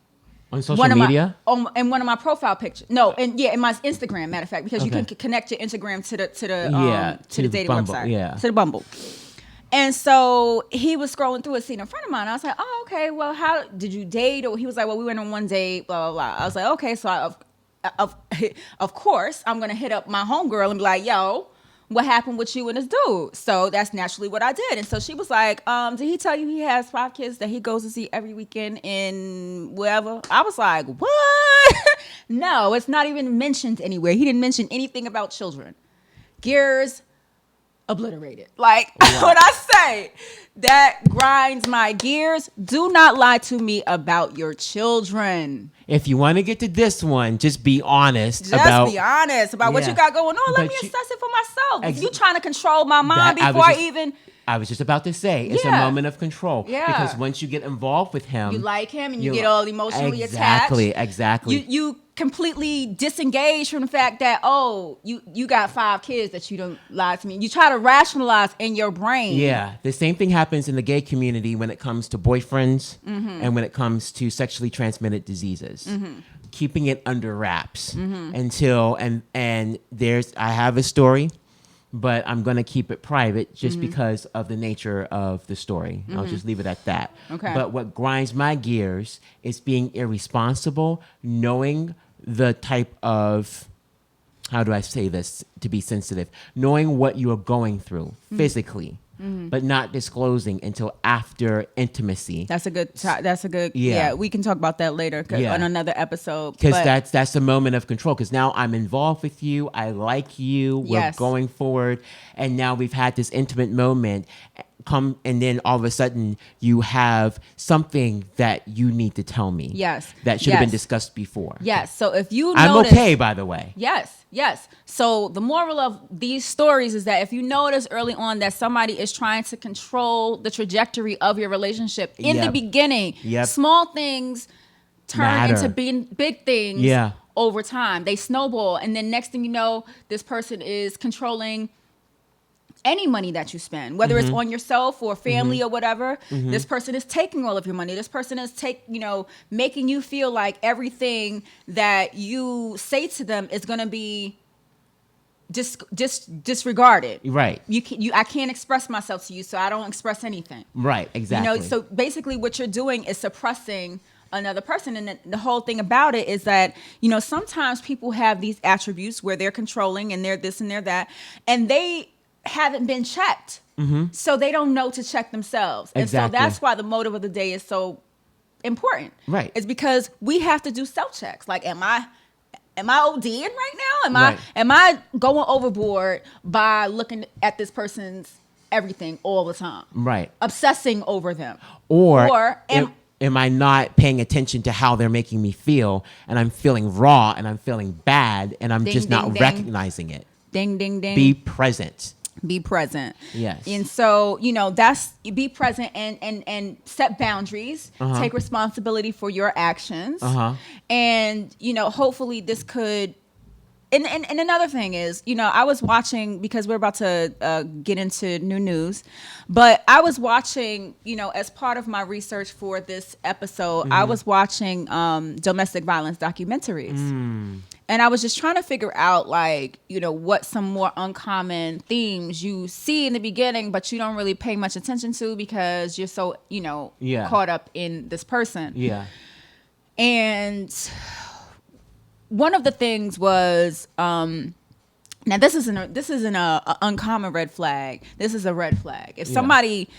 on social media? In one of my profile pictures. No, in my Instagram, matter of fact, because you can connect your Instagram to the dating Bumble, website. To the Bumble. And so he was scrolling through and seeing a friend of mine. I was like, oh, okay, well, how did you date? Or he was like, well, we went on one date, blah, blah, blah. I was like, okay, so of course, I'm going to hit up my homegirl and be like, yo, what happened with you and this dude? So that's naturally what I did. And so she was like, did he tell you he has 5 kids that he goes to see every weekend in wherever? I was like, what? No, it's not even mentioned anywhere. He didn't mention anything about children. Gears obliterated. Like, when I say that grinds my gears, do not lie to me about your children. If you want to get to this one, just be honest be honest about what you got going on. Let me assess it for myself. You trying to control my mind I was just about to say, it's a moment of control. Yeah. Because once you get involved with him. You like him and you get all emotionally attached. Exactly. You completely disengage from the fact that, you got 5 kids that you don't lie to me. You try to rationalize in your brain. Yeah. The same thing happens in the gay community when it comes to boyfriends and when it comes to sexually transmitted diseases. Keeping it under wraps until, and I have a story, but I'm going to keep it private just because of the nature of the story. I'll just leave it at that. Okay. But what grinds my gears is being irresponsible, knowing the type of, how do I say this to be sensitive, knowing what you are going through physically, but not disclosing until after intimacy. That's a good. Yeah, we can talk about that later on another episode. Because that's a moment of control. Because now I'm involved with you. I like you. We're going forward, and now we've had this intimate moment. And then all of a sudden you have something that you need to tell me. Yes. That should have been discussed before. Yes. So if you I'm okay, by the way. Yes. So the moral of these stories is that if you notice early on that somebody is trying to control the trajectory of your relationship in the beginning, small things turn into big things over time. They snowball. And then next thing you know, this person is controlling any money that you spend, whether it's on yourself or family or whatever. This person is taking all of your money. This person is making you feel like everything that you say to them is going to be disregarded. Right. I can't express myself to you, so I don't express anything. Right. Exactly. So basically what you're doing is suppressing another person. And the whole thing about it is that, sometimes people have these attributes where they're controlling and they're this and they're that, and they haven't been checked. So they don't know to check themselves. Exactly. And so that's why the motive of the day is so important. Right. It's because we have to do self-checks. Like, am I ODing right now? Am I going overboard by looking at this person's everything all the time? Right. Obsessing over them. Or am I not paying attention to how they're making me feel, and I'm feeling raw and I'm feeling bad and I'm just not recognizing it? Ding, ding, ding. Be present. Be present. Yes. And so, that's be present and set boundaries, take responsibility for your actions. And, hopefully this could and another thing is, I was watching, because we're about to get into new news, but I was watching, as part of my research for this episode, I was watching domestic violence documentaries. And I was just trying to figure out, like, what some more uncommon themes you see in the beginning, but you don't really pay much attention to because you're so, caught up in this person. Yeah. And one of the things was, now this isn't a uncommon red flag. This is a red flag. If somebody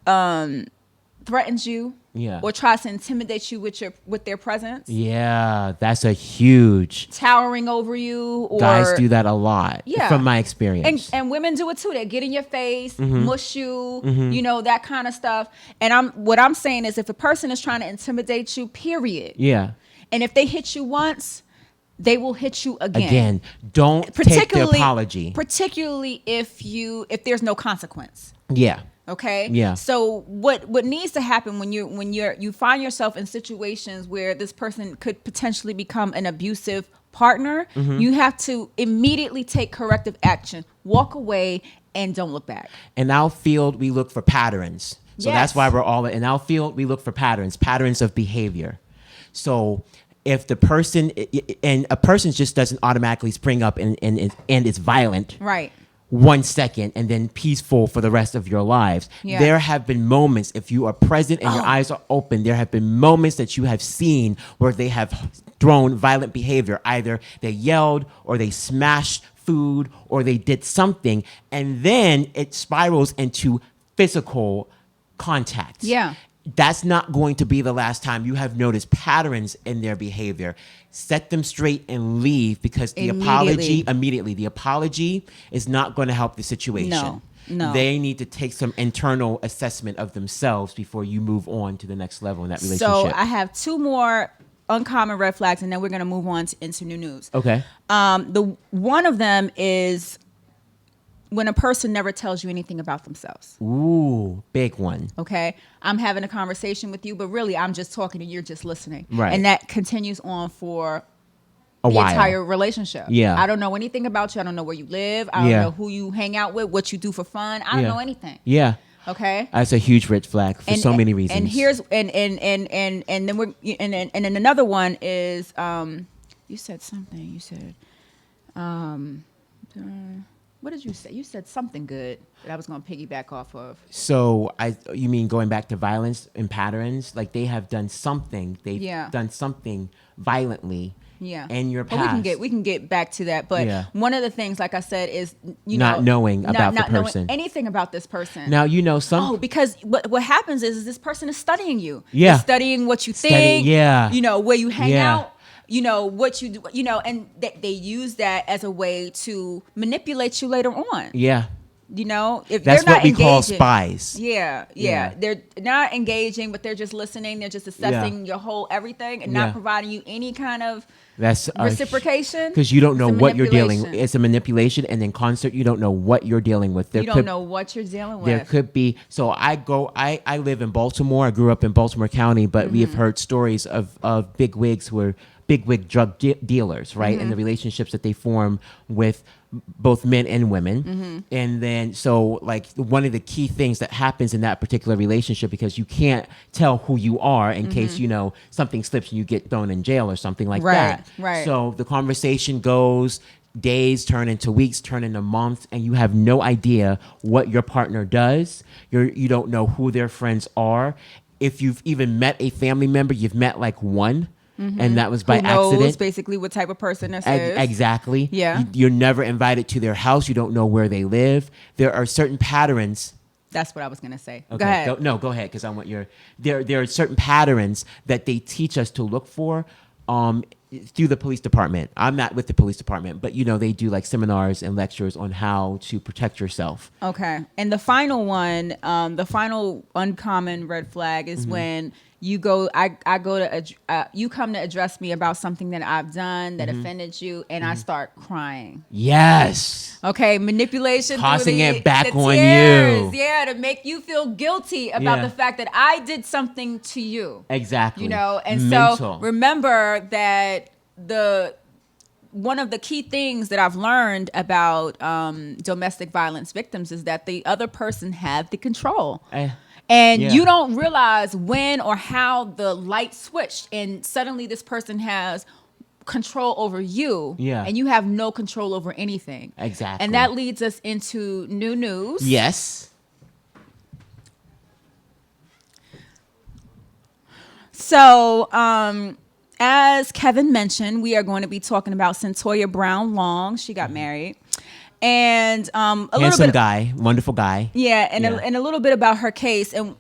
threatens you, or tries to intimidate you with their presence, that's a huge, towering over you, or guys do that a lot. From my experience, and women do it too. They get in your face, mush you, that kind of stuff. And what I'm saying is, if a person is trying to intimidate you, period, and if they hit you once, they will hit you again. Don't take the apology, particularly if there's no consequence. Okay. Yeah. So what needs to happen when you find yourself in situations where this person could potentially become an abusive partner, you have to immediately take corrective action, walk away, and don't look back. In our field, we look for patterns. So that's why we're all in our field. We look for patterns of behavior. So if the person and a person just doesn't automatically spring up and is violent, right, 1 second and then peaceful for the rest of your lives. There have been moments, if you are present and your eyes are open, there have been moments that you have seen where they have thrown violent behavior. Either they yelled or they smashed food or they did something, and then it spirals into physical contact. That's not going to be the last time you have noticed patterns in their behavior. Set them straight and leave, because the apology is not going to help the situation. No. They need to take some internal assessment of themselves before you move on to the next level in that relationship. So I have two more uncommon red flags, and then we're going to move on into new news. Okay. The one of them is when a person never tells you anything about themselves. Ooh, big one. Okay. I'm having a conversation with you, but really I'm just talking and you're just listening. Right. And that continues on for a the while. entire relationship. Yeah. I don't know anything about you. I don't know where you live. I don't know who you hang out with, what you do for fun. I don't know anything. Yeah. Okay. That's a huge red flag for so many reasons. And here's and then we're and then another one is you said something. You said what did you say? You said something good that I was going to piggyback off of. So you mean going back to violence and patterns? Like they have done something. They've done something violently. In your past. But we can get back to that. But one of the things, like I said, is not knowing about the person. Knowing anything about this person. Now because what happens is this person is studying you. Yeah. They're studying what you think. Where you hang out. What you do, and they use that as a way to manipulate you later on. If that's they're not what we engaging, call spies. They're not engaging, but they're just listening. They're just assessing your whole everything and not providing you any kind of reciprocation. Because you don't know what you're dealing with. It's a manipulation, and then concert, you don't know what you're dealing with. You don't know what you're dealing with. There could be. So I live in Baltimore. I grew up in Baltimore County, but we have heard stories of big wigs who are bigwig drug dealers, right? And the relationships that they form with both men and women. And then, so like one of the key things that happens in that particular relationship, because you can't tell who you are in case, something slips and you get thrown in jail or something like that. Right. So the conversation goes, days turn into weeks, turn into months, and you have no idea what your partner does. You don't know who their friends are. If you've even met a family member, you've met like one. And that was by accident. Knows basically what type of person this is. Exactly. Yeah. You're never invited to their house. You don't know where they live. There are certain patterns. That's what I was going to say. Okay. Go ahead. Go ahead, because I want there are certain patterns that they teach us to look for through the police department. I'm not with the police department, but they do like seminars and lectures on how to protect yourself. Okay. And the final one, the final uncommon red flag is when you go, I go to, you come to address me about something that I've done that offended you, and I start crying. Yes. Okay, manipulation, Tossing through it back the on tears. you. Yeah, to make you feel guilty about Yeah. the fact that I did something to you. Exactly. And Mental. so remember that one of the key things that I've learned about domestic violence victims is that the other person have the control. And Yeah. you don't realize when or how the light switched, and suddenly this person has control over you, Yeah. and you have no control over anything. Exactly. And that leads us into new news. Yes. So, as Kevin mentioned, we are going to be talking about Centoya Brown Long. She got married. And a little Handsome bit, guy, wonderful guy. yeah, and Yeah. and a little bit about her case. And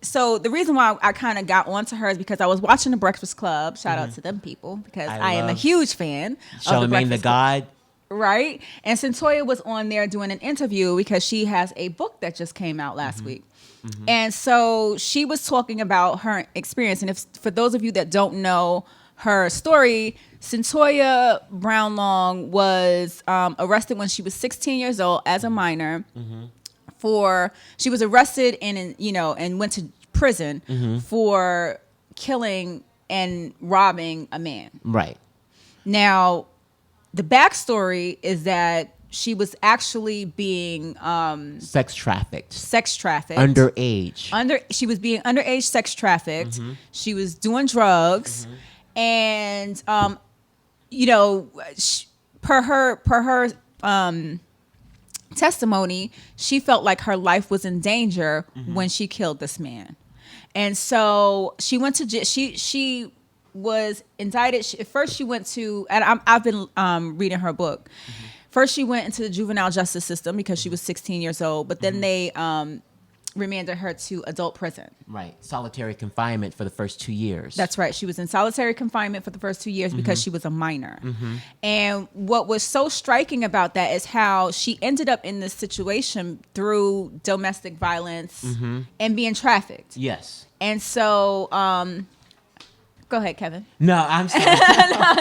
so the reason why I kind of got onto her is because I was watching The Breakfast Club. Shout out to them people, because I am a love huge fan of The Charlamagne the Breakfast Club. God. Right? And Centoya was on there doing an interview because she has a book that just came out last week. And so she was talking about her experience. And for those of you that don't know her story, Centoya Brown Long was arrested when she was 16 years old as a minor. She was arrested and went to prison for killing and robbing a man. Right. Now, the backstory is that she was actually being Sex trafficked. sex trafficked. Underage. She was being underage sex trafficked. She was doing drugs, and per her testimony, she felt like her life was in danger when she killed this man, and so she went to jail. She was indicted. First, she went to, and I've been reading her book. First, she went into the juvenile justice system because she was 16 years old, but then they remanded her to adult prison. Right. Solitary confinement for the first 2 years. That's right. She was in solitary confinement for the first 2 years because she was a minor. And what was so striking about that is how she ended up in this situation through domestic violence and being trafficked. Yes. And so, go ahead, Kevin. No, I'm sorry.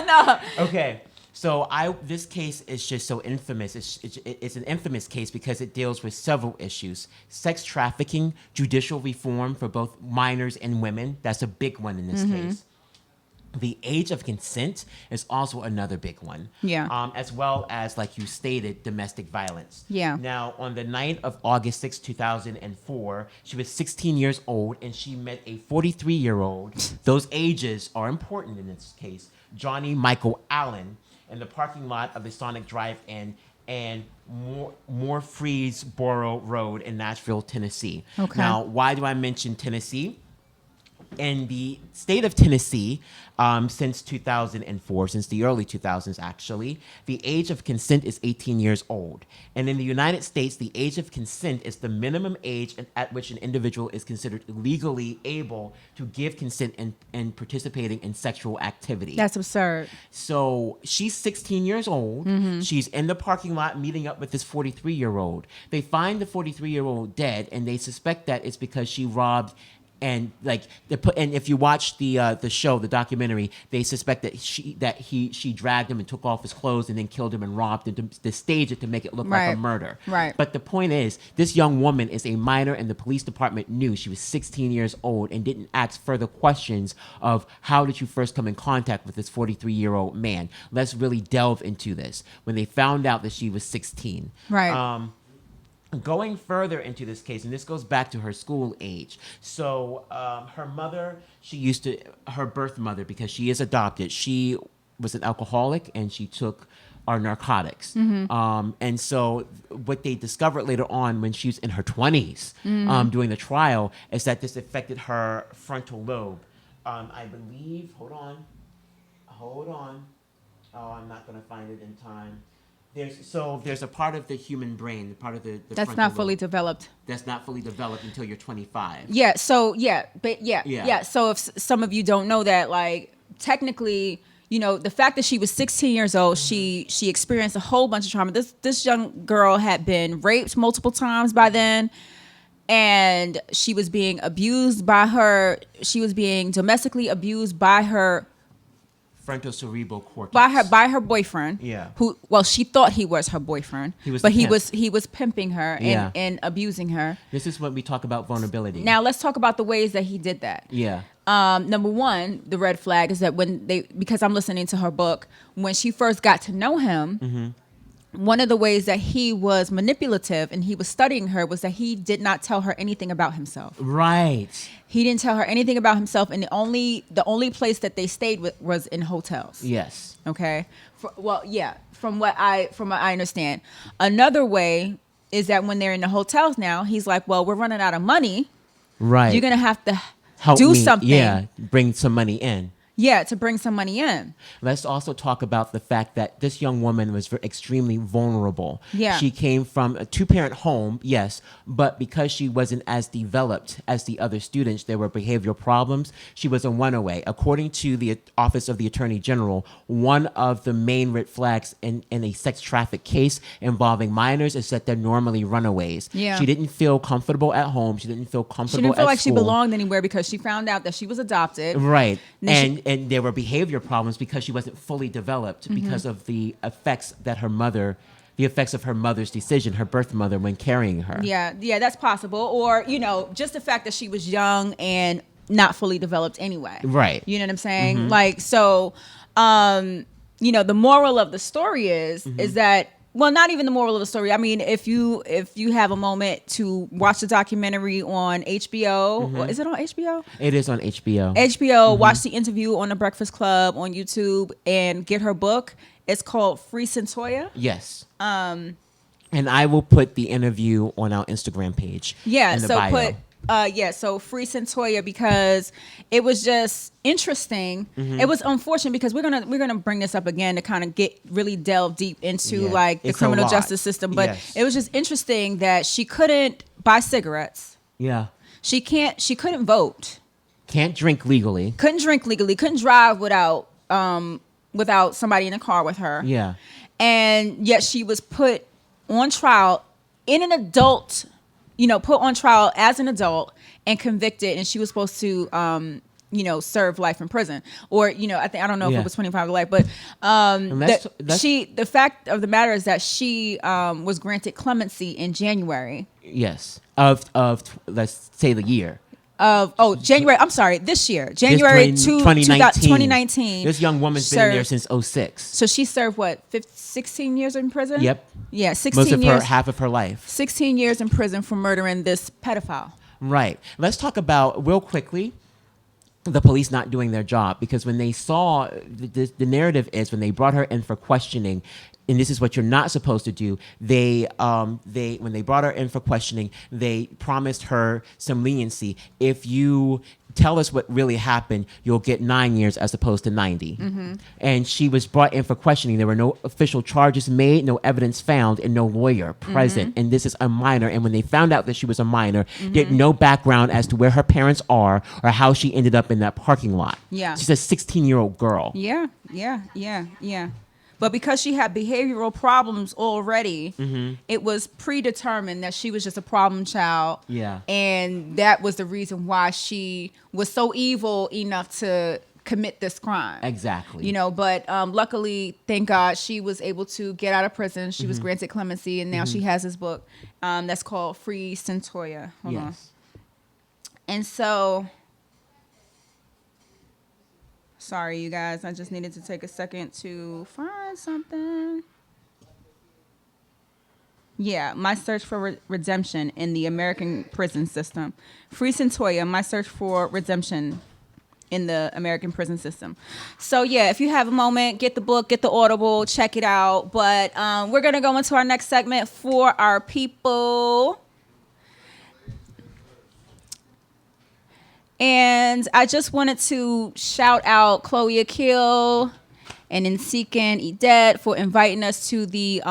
No. Okay. So this case is just so infamous. It's an infamous case because it deals with several issues: sex trafficking, judicial reform for both minors and women. That's a big one in this case. The age of consent is also another big one. Yeah. As well as, like you stated, domestic violence. Yeah. Now, on the night of August 6, 2004, she was 16 years old, and she met a 43-year-old. Those ages are important in this case. Johnny Michael Allen, in the parking lot of the Sonic Drive-In and Murfreesboro Road in Nashville, Tennessee. Okay. Now, why do I mention Tennessee? In the state of Tennessee, since 2004, since the early 2000s actually, the age of consent is 18 years old. And in the United States, the age of consent is the minimum age at which an individual is considered legally able to give consent and participating in sexual activity. That's absurd. So she's 16 years old. She's in the parking lot meeting up with this 43-year-old. They find the 43-year-old dead, and they suspect that it's because she robbed. And and if you watch the show, the documentary, they suspect that she dragged him and took off his clothes and then killed him and robbed him to stage it to make it look like a murder. Right. But the point is, this young woman is a minor, and the police department knew she was 16 years old and didn't ask further questions of how did you first come in contact with this 43-year-old man. Let's really delve into this. When they found out that she was 16. Right. Going further into this case, and this goes back to her school age. So her mother, her birth mother, because she is adopted, she was an alcoholic and she took our narcotics. And so what they discovered later on when she was in her 20s during the trial is that this affected her frontal lobe. I believe, hold on. Oh, I'm not going to find it in time. There's a part of the human brain, part of the That's not fully developed. That's not fully developed until you're 25. Yeah. So So if some of you don't know that, like technically, the fact that she was 16 years old, she experienced a whole bunch of trauma. This young girl had been raped multiple times by then, and she was being abused by her. She was being domestically abused by her Frontocerebral cortex. by her boyfriend. Yeah. She thought he was her boyfriend. He was but the he pimp. was pimping her and abusing her. This is when we talk about vulnerability. Now let's talk about the ways that he did that. Yeah. Number one, the red flag is that because I'm listening to her book, when she first got to know him, one of the ways that he was manipulative and he was studying her was that he did not tell her anything about himself. Right. He didn't tell her anything about himself, and the only place that they stayed with was in hotels. Yes. Okay. From what I understand. Another way is that when they're in the hotels now, he's like, "Well, we're running out of money. Right. You're gonna have to Help do me, something. Yeah. Bring some money in. Yeah, to bring some money in." Let's also talk about the fact that this young woman was extremely vulnerable. Yeah. She came from a two-parent home, yes, but because she wasn't as developed as the other students, there were behavioral problems. She was a runaway. According to the Office of the Attorney General, one of the main red flags in a sex traffic case involving minors is that they're normally runaways. Yeah. She didn't feel comfortable at home. She didn't feel She comfortable didn't feel at like she school. belonged anywhere because she found out that she was adopted. Right. Then And there were behavior problems because she wasn't fully developed because of the effects of her mother's decision, her birth mother, when carrying her. Yeah, that's possible. Or, just the fact that she was young and not fully developed anyway. Right. You know what I'm saying? Like, so, the moral of the story is that, well, not even the moral of the story. I mean, if you have a moment to watch the documentary on HBO, or is it on HBO? It is on HBO. HBO, watch the interview on the Breakfast Club on YouTube and get her book. It's called Free Centoya. Yes. And I will put the interview on our Instagram page. Yeah, in the so bio. so Free Centoya, because it was just interesting. It was unfortunate because we're gonna bring this up again to kind of delve deep into like the It's a criminal lot. justice system. But Yes. it was just interesting that she couldn't buy cigarettes. Yeah. She couldn't vote. Can't drink legally. Couldn't drink legally. Couldn't drive without somebody in the car with her. Yeah. And yet she was put on trial in an adult, put on trial as an adult and convicted, and she was supposed to, serve life in prison, or I don't know if it was 25 to life, but the fact of the matter is that she was granted clemency in January. Yes. Of let's say the year. January. I'm sorry, this year, January 2019. This young woman's been there since 2006. So she served what, 16 years in prison? Yep. Yeah, 16 Most of years. half of her life. 16 years in prison for murdering this pedophile. Right. Let's talk about real quickly the police not doing their job, because when they saw the narrative is when they brought her in for questioning, and this is what you're not supposed to do. When they brought her in for questioning, they promised her some leniency. If you tell us what really happened, you'll get 9 years as opposed to 90. And she was brought in for questioning. There were no official charges made, no evidence found, and no lawyer present. And this is a minor. And when they found out that she was a minor, they had no background as to where her parents are or how she ended up in that parking lot. Yeah. She's a 16-year-old girl. Yeah. But because she had behavioral problems already, it was predetermined that she was just a problem child. Yeah. And that was the reason why she was so evil enough to commit this crime. Exactly. But luckily, thank God, she was able to get out of prison. She was granted clemency, and now she has this book that's called Free Centoya. Hold on. And so... Sorry, you guys. I just needed to take a second to find something. Yeah, my search for redemption in the American prison system. Free Centoya, my search for redemption in the American prison system. So, yeah, if you have a moment, get the book, get the Audible, check it out. But we're going to go into our next segment for our people. And I just wanted to shout out Chloe Akil and Nsiken Edet for inviting us to the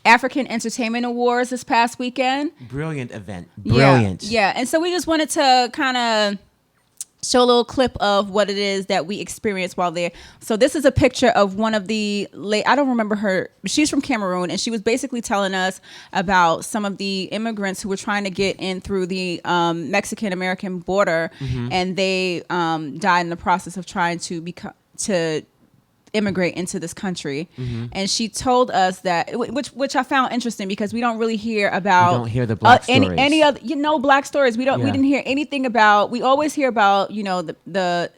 African Entertainment Awards this past weekend. Brilliant event. Brilliant. Yeah. And so we just wanted to kind of show a little clip of what it is that we experienced while there. So this is a picture of one of the I don't remember her. She's from Cameroon, and she was basically telling us about some of the immigrants who were trying to get in through the Mexican-American border, and they died in the process of trying to immigrate into this country. And she told us that, which I found interesting, because we don't really hear about, we don't hear the black stories. any other, black stories. We didn't hear anything about. We always hear about, the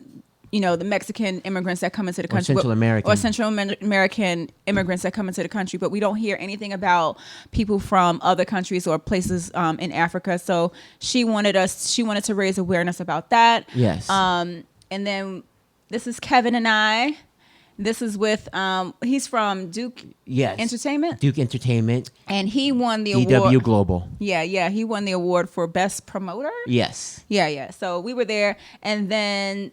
Mexican immigrants that come into the country, or Central American immigrants that come into the country, but we don't hear anything about people from other countries or places in Africa. So she wanted to raise awareness about that. Yes. And then this is Kevin and I. This is with he's from Duke Entertainment. Duke Entertainment. And he won the DW award. Global. Yeah. He won the award for Best Promoter. Yes. Yeah. So we were there. And then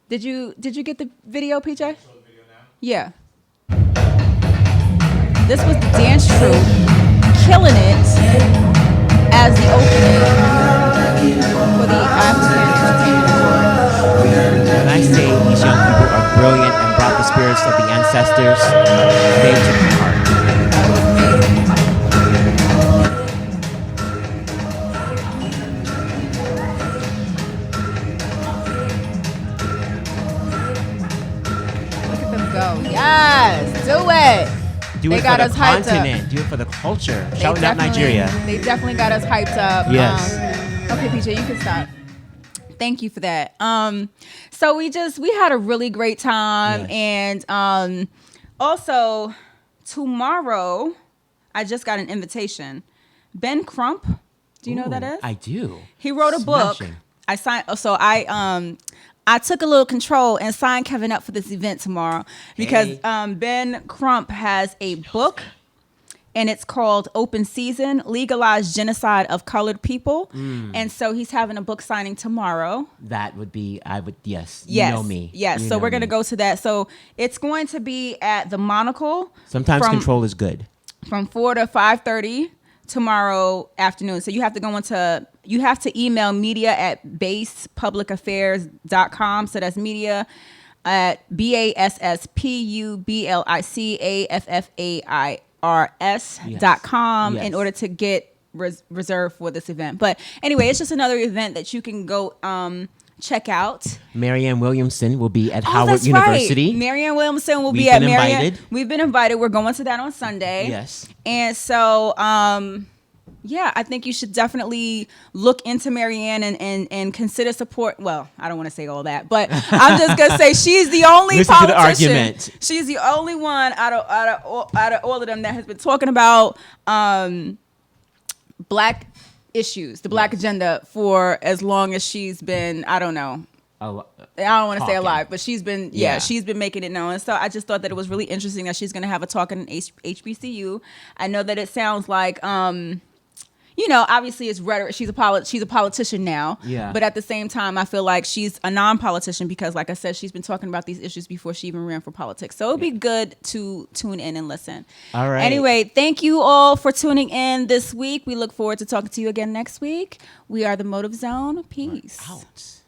did you get the video, PJ? Show the video now? Yeah. This was the dance troupe killing it as the opening for the African Entertainment Award. When I say these young people are brilliant and brought the spirits of the ancestors, they took the part. Look at them go. Yes, do it. Do They it got for us the hyped up. continent. Do it for the culture. Shouting out Nigeria. They definitely got us hyped up. Yes. Okay, PJ, you can stop. Thank you for that. So we had a really great time. Yes. And also tomorrow I just got an invitation. Ben Crump, do you know who that is? I do. He wrote a book. Smashing. I took a little control and signed Kevin up for this event tomorrow because Ben Crump has a book, and it's called Open Season: Legalized Genocide of Colored People. And so he's having a book signing tomorrow. That would be, yes. Yes. You know me. Yes. You So know we're going to me. go to that. So it's going to be at the Monocle. Sometimes control is good. From 4 to 5:30 tomorrow afternoon. So you have to email media@basepublicaffairs.com. So that's media at BASSPUBLICAFFAIRS.com Yes. in order to get reserved for this event. But anyway, it's just another event that you can go check out. Marianne Williamson will be at Oh, Howard that's University. Right. Marianne Williamson will We've be at been Marianne. invited. We've been invited. We're going to that on Sunday. Yes. And so, I think you should definitely look into Marianne and consider support. Well, I don't want to say all that, but I'm just gonna say she's the only Listen to the politician. argument. She's the only one out of all of them that has been talking about black issues, the black agenda, for as long as she's been. I don't know. I don't want to say alive, but she's been she's been making it known. So I just thought that it was really interesting that she's going to have a talk in HBCU. I know that it sounds like obviously it's rhetoric. She's a politician now. Yeah. But at the same time, I feel like she's a non-politician because, like I said, she's been talking about these issues before she even ran for politics. So it'd be good to tune in and listen. All right. Anyway, thank you all for tuning in this week. We look forward to talking to you again next week. We are the Motive Zone. Peace. Out.